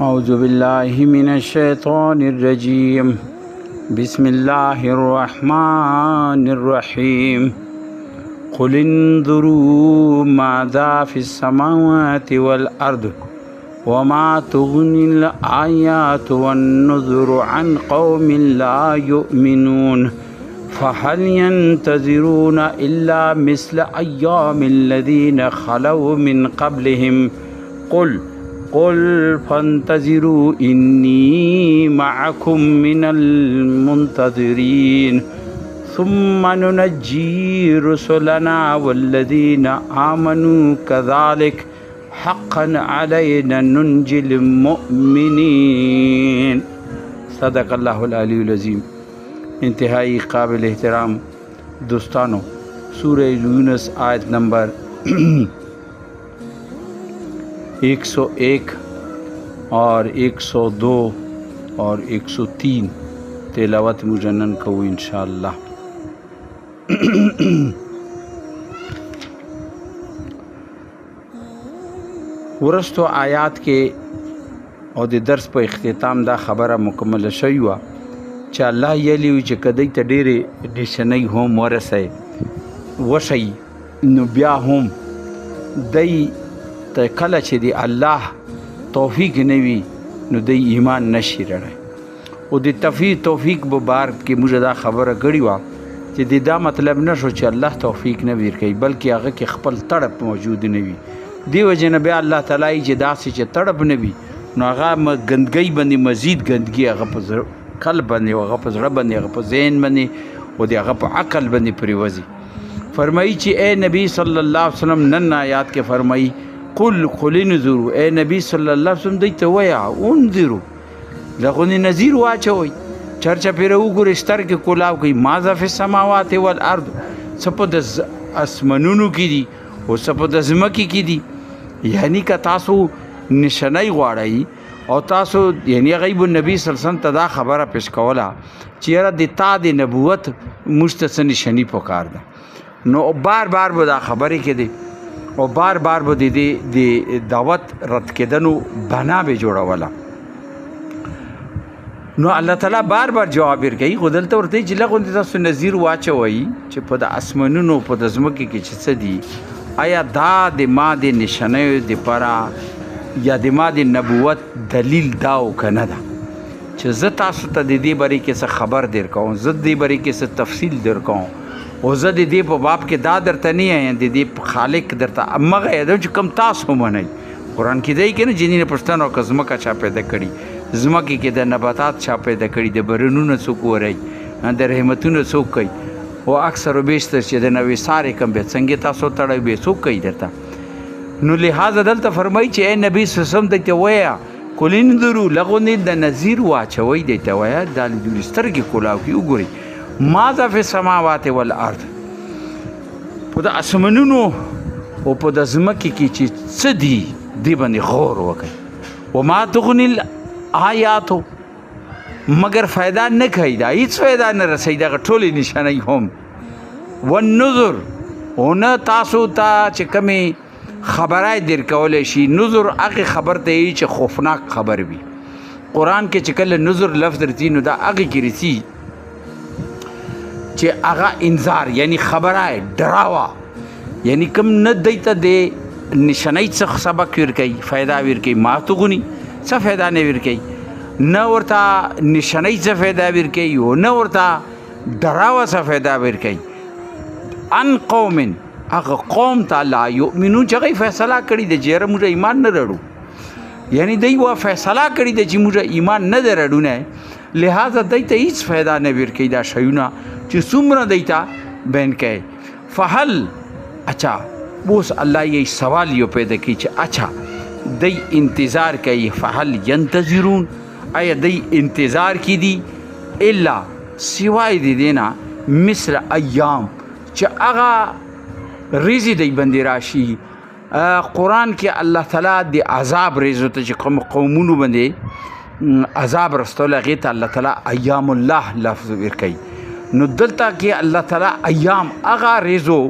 أعوذ بالله من الشيطان الرجيم بسم الله الرحمن الرحيم قل انظروا ماذا في السماوات والأرض وما تغني الآيات والنذر عن قوم لا يؤمنون فهل ينتظرون إلا مثل أيام الذين خلوا من قبلهم قل فانتظروا إني معكم من المنتظرين ثم ننجي رسلنا والذين آمنوا كذلك حقا علينا ننجي المؤمنين صدق الله العلی العظیم. انتہائی قابل احترام دوستانو، سورہ یونس آیت نمبر 101 اور 102 اور 103 تلاوت مجنن کو انشاءاللہ. ورستو آیات کې او د درس په اختتام دا خبره مکمله شوی وه چې الله یلی وي چې کدی ته ډېرې نشنۍ هم ورسئ وشئ نو بیا هم دی ته کله چې د الله توفیق نه وي نو دی ایمان نشي رڼی. او د توفیق په بار کې موږ دا خبره کړې وه چې د دا مطلب نه شو چې الله توفیق نه ورکوي، بلکې هغه کې خپل تړپ موجود نه وي. دی وجې نه بیا الله تعالی چې داسې چې تړپ نه وي نو هغه ګندګۍ باندې مزید ګندګي هغه په قلب باندې، هغه په زړه باندې، هغه په ذهن باندې او د هغه په عقل باندې پرېوځي. فرمایي چې اے نبی صلی الله علیه وسلم نن آیات کې فرمایي قل انظروا، اے نبی صلی الله علیه وسلم دوی ته وایه انظروا، لغونې نظیر واچوئ، چرچه پرې وګورئ، سترګې کولاو کوي. ماذا فی السماوات والارض، څه په د اسمانونو کې دي او څه په د ځمکې کې دي. یعنی که تاسو نشنۍ غواړئ او تاسو یعنی غیب النبی صلی الله علیه وسلم ته دا خبره پیش کوله چې یاره د تا د نبوت موږ ته څه نشني پکار ده، نو بار بار به دا خبرې کېدې او بار بار به د دعوت رد کېدنو بنا به جوړوله. نو الله تعالی بار بار جواب ورکوي، خو دلته ورته چې لغونې تاسو نظیر واچوئ چې په د اسمانونو په د ځمکې کې چې څه دي، آیا دا د ما د نشنیو دپاره یا د ما د نبوت دلیل دا او که نه ده چې زه تاسو ته د دې بارې کې څه خبر در کوم، زه د دې بارې کې څه تفصیل در کوم، او زه د دې په باب کې دا درته نه یم، د دې خالق درته همغه یادوم چې کوم تاسو ومنئ. قرآن کې دی که نه جنین پښتنو که ځمکه چا پیدا کړي، ځمکې کې د نباتات چا پیدا کړي، د برنونه څوک ورئ، د رحمتونه څوک کوي، او اکثر و بیشتر چې د نوې سارې کم بیا څنګه تاسو تړئ بیا څوک کوي درته. نو لہذا دلته فرمایي چې اے نبی صلی الله علیه وسلم دیته وایه قل انظروا، لغونې د نظیر واچوئ، دیته وایه دا لیدلي سترګې کولاو کړي، وګورئ ماذا فی السماوات والارض، په د اسمانونو او په د ځمکې کې چې څه دي دې باندې غور وکړئ. وما تغني الآیاتو، مگر فایده نه کوي، دا هیڅ فایده نه رسوي دغه ټولې نشانۍ هم. والنذر، او نه تاسو ته چې کومې خبرای در کولی شي، نذر هغې خبر ته یي چې خوفناک خبر وي. قرآن کې چې کله نذر لفظ درځي نو دا هغې کې رسي چې هغه انذار یعنی خبرای ډراوه، یعنی کوم نه دی ته د نشانۍ څخه سبق ورکوي، فایده ورکوي. ما تغني څه فایده نه ورکوي، نه ورته نشانۍ څه فایده ورکوي او نه ورته ډراوه څه فایده ورکوي. ان قوم، هغه قوم ته لا یؤمنون چې هغوی فیصله کړې ده چې یاره موږ ایمان نه لرو، یعنی دوی وا فیصله کړې ده چې موږ ایمان نه دی لرونه، لہذا دوی ته هیڅ فایده نه ورکوي دا شیونه چې څومره دوی ته بیان کوي. فهل، اچھا اوس الله یې سوال یو پیدا کوي چې اچھا دوی انتظار کوي، فهل ینتظرون، آیا دوی انتظار کی دي الا سوای د دې نه مثل ایام چې هغه ریزی دی باندې راشي. قرآن کې الله تعالی د عذاب ریزو ته چې کوم قومونو باندې عذاب رستول هغې ته الله تعالی ایام الله لفظ ورکوي. نو دلته کې الله تعالی ایام هغه ریزو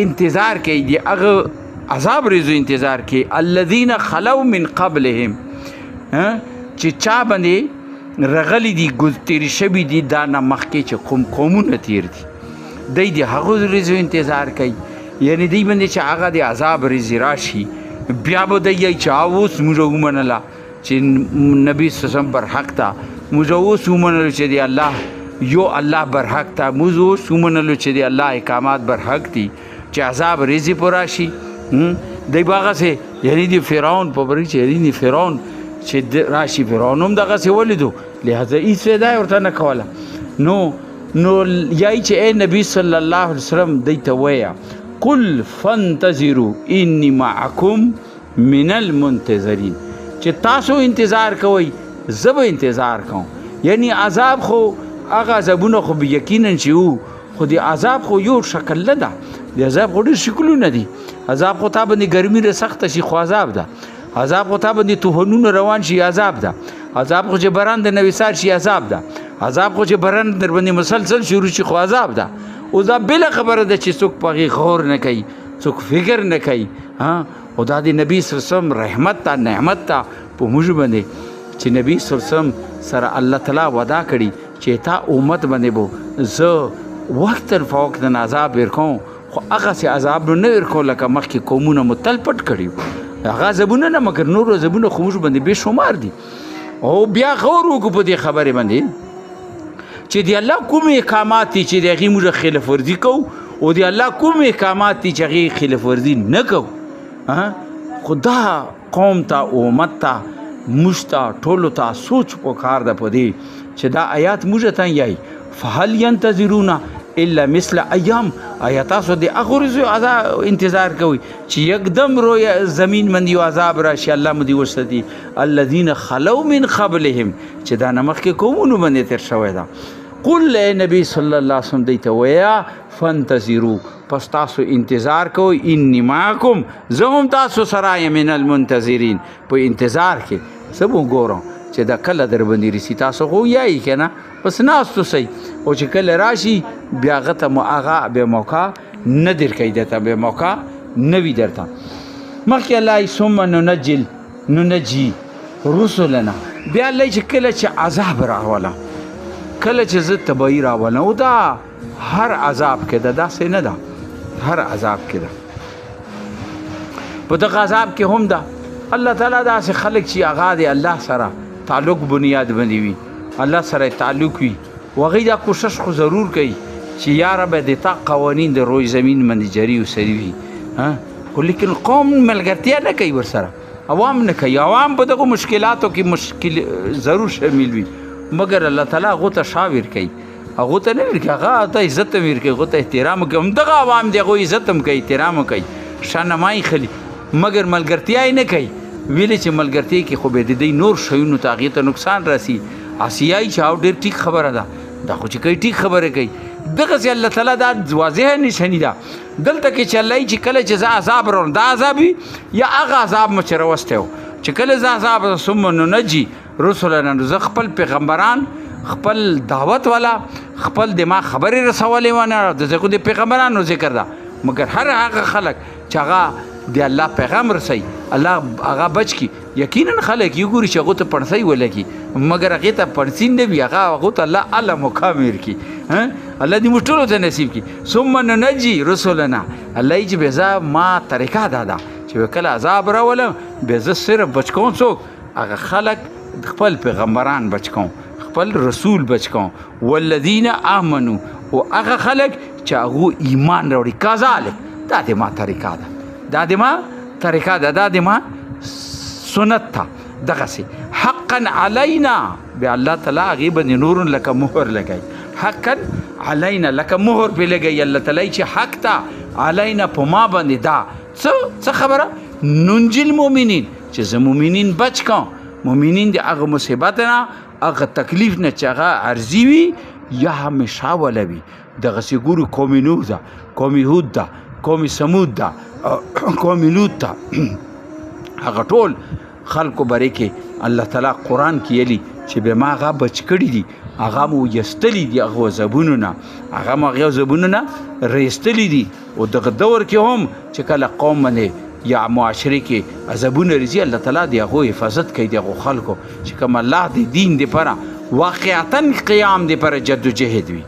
انتظار کوي، د هغه عذاب ریزو انتظار کوي. الذین خلو من قبلهم، چې چا باندې رغلی دي تېرې شوي دي دا نه مخکې چې کوم قومونه تېر دي د هغو ورځو انتظار کوي یعنې دوی باندې چې هغه د عذاب ورځې راشي بیا به دی یی چې اوس موږ ومنله چې نبي صلی الله علیه وسلم برحق ته موږ اوس ومنلو چې د الله یو الله برحق ته موږ اوس ومنلو چې د الله احکامات برحق دي چې عذاب ورځې به راشي دی به هغسې یعنې د فرعون په برخ چې یعنې د فرعون چې راشي فرعون هم دغسې ولیدو لهذا هېڅ فایده یې ورته نه کوله نو یایي چې ای نبي صلی الله علیه وسلم دی ته وایه قل فانتظروا انی معکم من المنتظرین چې تاسو انتظار کوئ زه به انتظار کوم یعنی عذاب خو هغه عذابونه خو یقینا چې وو خو د عذاب خو یو شکل نه ده د عذاب خو ډېر شکلونه دي عذاب خو تا باندې ګرمي را سخته شي خو عذاب ده عذاب خو تا باندې طوفانونه روان شي عذاب ده عذاب خو چې باران د نویسار شي عذاب ده عذاب خو چې باران در باندې مسلسل شروع شي خو عذاب ده او دا بله خبره ده چې څوک په هغې غور نه کوي څوک فکر نه کوي او دا د نبي صلی الله علیه وسلم رحمت ته نعمت ته په موږ باندې چې نبي صلی الله علیه وسلم سره الله تعالی وعده کړي چې تا امت باندې به زه وخت تر فوقتن عذاب ورکوم خو هغسې عذاب نه ورکوم لکه مخکې قومونه مو تل پټ کړي هغه عذابونه نه مګر نور عذابونه خو موږ باندې بې شمار دي او بیا غور وکړو په دې خبرې باندې چې د الله کوم احکامات دي چې د هغې موږ خلاف ورزي کوو او د الله کوم احکامات دي چې هغې خلاف ورزي نه کوو خو دا قوم ته امت ته موږ ته ټولو ته سوچ پکار ده په دې چې دا آیات موږ ته یایي فهل ینتظرون الا مثل ایام آیا تاسو د هغو ورځو انتظار کوئ چې یکدم روی زمین باندې یو عذاب راشي الله مو دې وساتي الذین خلو من قبلهم چې دا نه مخکې قومونو باندې تېر شوی ده قل ای نبی صلی الله علیه وسلم دی ته وایه فانتظروا پس تاسو انتظار کوئ انی معکم زه هم تاسو سره یم من المنتظرین په انتظار کې زه به ګورم چې دا کله در باندې رسي تاسو خو یایي که نه بس ناستو سئ او چې کله راشي بیا هغه ته مو هغه بې موقع نه درکوي درته بې موقع نه وي درته مخکې الله ثم ننجي رسلنا بیا الله چې کله چې عذاب راوله کله چې زه تباهي راولم او دا هر عذاب کې ده داسې نه ده هر عذاب کې ده په دغه عذاب کې هم ده الله تعالی داسې خلک چې هغه د الله سره تعلق بنیاد باندې وي الله سره تعلق وي و هغوی دا کوشش خو ضرور کوي چې یا رب د تا قوانین د روی زمین باندې جری وسري وي خو لیکن قوم ملګرتیا نه کوي ورسره عوام نه کوي عوام په دغو مشکلاتو کې مشکل ضرور شامل وي مګر الله تعالی هغو ته شا ورکوي هغو ته نه ورکوي هغه ته عزت هم ورکوي هغو ته احترام کوي همدغه عوام دی هغو عزت هم کوي احترام هم کوي شانمایي خلي مګر ملګرتیا یې نه کوي ویلې چې ملګرتیا کې خو به د دوی نور شیونو ته هغې ته نقصان راسي اسیایي چې او ډېر ټیک خبره ده دا خو چې کوي ټیک خبره کوي دغسې الله تعالی دا واضحه نشاني ده دلته کې چې الله چې کله چې زه عذاب راوړم دا عذاب وي یا هغه عذاب مو چې راوستی و چې کله زه عذاب ثم ننجي رسلنا نو زه خپل پیغمبران خپل دعوت والا خپل د ما خبرې رسولې ونه د زه خو د پیغمبرانو ذکر ده مګر هر هغه خلک چې هغه د الله پیغام رسوي الله هغه بچ کی یقینا خلک یو ګوري چې هغو ته پړسۍ ولګي مګر هغې ته پړسین نه وي هغو ته الله اعلی مقام ورکړي الله دې موږ ټولو ته نصیب کړي ثم ننجي رسلنا الله یې چې بیا زه ما طریقه دا ده چې کله عذاب راولم بیا زه صرف بچ کوم څوک هغه خلک خپل پیغمبران بچ کوم خپل رسول بچ کوم والذین آمنو او هغه خلک چې هغو ایمان راوړي کذالک دا د ما طریقه ده دا د ما طریقه ده دا د ما سنت ته دغسې حقا علینا بیا الله تعالی هغې باندې نور لکه مهر لګوي حقا علینا لکه مهر پرې لګوي الله تعالی چې حق ته علینا په ما باندې دا څه خبره ننجي المؤمنین چې زه مؤمنین بچ کوم مؤمنین د هغه مصیبت نه هغه تکلیف نه چې هغه عرضي وي یا همیشه والا وي دغسې ګورو قوم نوح ده قوم هود ده قوم سمود ده قوم لوط ته هغه ټول خلکو باره کې الله تعالی قرآن کې ویلي چې بیا ما هغه بچ کړي دي هغه مو یستلی دي هغو عذابونو نه هغه مو هغې عذابونو نه رایستلی دي او دغه دور کې هم چې کله قوم باندې یا معاشره کې عذابونه راځي الله تعالی د هغو حفاظت کوي د هغو خلکو چې کوم الله د دین دپاره واقعتا قیام دپاره جد و جهد وي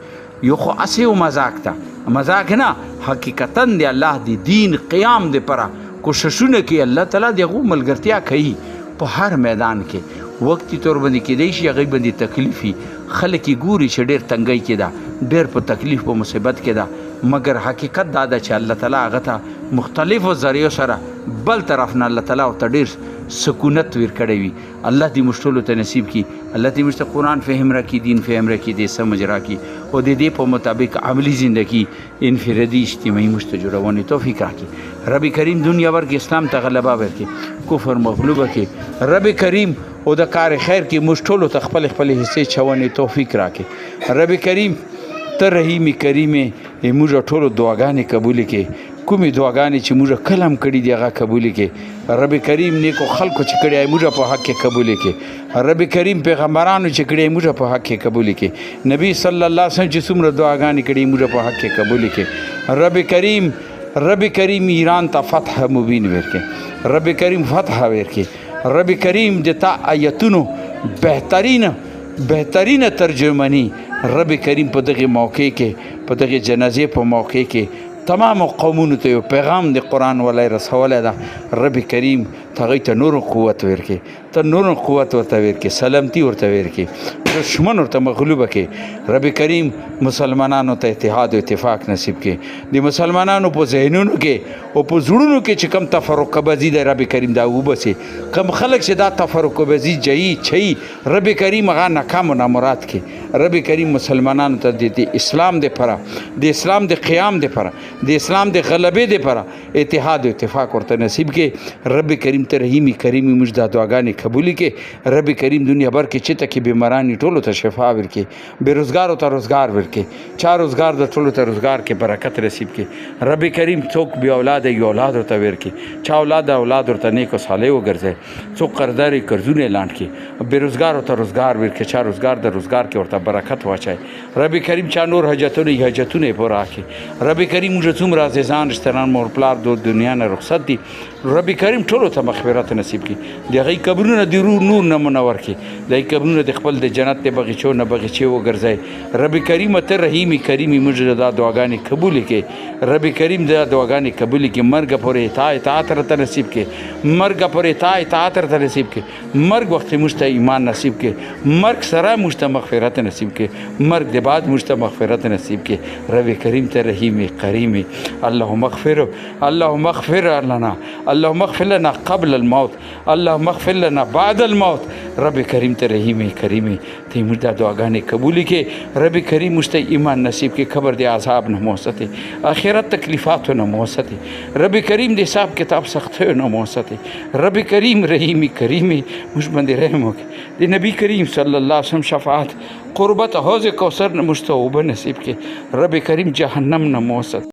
یو خو هسې و مذاق ته مذاق نه حقیقتا د الله د دین قیام دپاره کوششونه کوي الله تعالی د هغو ملګرتیا کوي په هر میدان کې وقتی طور باندې کېدی شي هغوی باندې تکلیف وي خلک یې ګوري چې ډېر تنګۍ کې ده ډېر په تکلیف په مصیبت کې ده مګر حقیقت دا ده چې الله تعالی هغه ته مختلفو ذریعو سره بل طرف نه الله تعالی ورته ډېر سکونت ور کړی وي الله دې موږ ټولو ته نصیب کړي الله دې موږ ته قرآن فهم راکړي دین فهم راکړي دې سمجھ راکړي او د دې په مطابق عملی زندگی انفرادي اجتماعي موږ ته جوړونې توفیق راکړي رب کریم دنیا ور کې اسلام ته غلبه ورکړي کفر مغلوبه کړي رب کریم او د کار خیر کې موږ ټولو ته خپل خپل حصې چونې توفیق راکړي رب کریم ته رحیم کریم موږ ټولو دعاګانې قبول کړي کومې دعاګانې چې موږ کلم کړي دي هغه قبول کړي رب کریم نیکو خلکو چې کړي موږ په حق کې قبول کړي رب کریم پیغمبرانو چې کړي موږ په حق کې قبول کړي نبی صلی الله علیه وسلم چې څومره دعاګانې کړي موږ په حق کې قبول کړي رب کریم ایران ته فتح مبین ورکړي رب کریم فتح ورکړي رب کریم د تا آیتونو بهترینه ترجمانی رب کریم په دغه موقع کې په دغه جنازې په موقع کې تمام قومونو ته یو پیغام د قرآن ولای رسولی ده رب کریم ته هغوی ته نور قوت ورکړي ته نور قوت ورته ورکړي سلامتي ورته ورکړي دشمن ورته مغلوبه کړي رب کریم مسلمانانو ته اتحاد و اتفاق نصیب کړي د مسلمانانو په ذهنونو کې او په زړونو کې چې کم تفرقه بازي ده رب کریم دا وبسي کم خلک چې دا تفرقه بازي چي رب کریم هغه ناکام و نامراد کړي رب کریم مسلمانانو ته د اسلام دپاره د اسلام د قیام دپاره د اسلام د غلبې دپاره اتحاد و اتفاق ورته نصیب کړي رب کریم ته رحیمي کریمي موږ دا دعاګانې قبولې کړي رب کریم دنیا بر کې چېرته کې بیماران ټولو ته شفا ورکړي بېروزګارو ته روزګار ورکړي چا روزګار د ټولو ته روزګار کې برکت نصیب کړي رب کریم څوک بې اولاده یو اولاد ورته ورکړي چا اولاد ورته نیک و صالح وګرځوي څوک قرضداري قرضونه اعلان کړي بېروزګارو ته روزګار ورکړي چا روزګار د روزګار کې ورته برکت واچوي رب کریم چا نور حاجتونه یې پوره کړي رب کریم موږ څومره عزیزان رشتهداران مور پلار د دنیا نه رخصت دي رب کریم ټولو ته مغفرت نصیب کړي د هغوی قبرونه د روح نور نه منور کړي د هغوی قبرونه د خپل د جنت د بغیچو نه بغیچې وګرځوي رب کریم ته رحیمي کریمي موږ دا دعاګانې قبولې کړي رب کریم دا دعاګانې قبولې کړي مرګ پورې اطاعت راته نصیب کړي مرګ پورې اطاعت راته نصیب کړي مرګ وخت موږ ته ایمان نصیب کړي مرګ سره موږ ته مغفرت نصیب کړي مرګ د بعد موږ ته مغفرت نصیب کړي رب کریم ته رحیمي کریمي اللهم اغفر لنا اللهم اغفر لنا قبل الموت اللهم اغفر لنا بعد الموت رب کریم ته رحیمي کریمي ته موږ دا دعاګانې قبولې کړي رب کریم موږ ته ایمان نصیب کړي قبر د عذاب نه مو وساتي آخرت تکلیفاتو نه مو وساتي رب کریم د حساب کتاب سختیو نه مو وساتي رب کریم رحیمي کریمي موږ باندې رحم وکړي د نبی کریم صلی الله علیه وسلم شفاعت قربت حوض کوثر نه موږ ته اوبه نصیب کړي رب کریم جهنم نه مو وساتي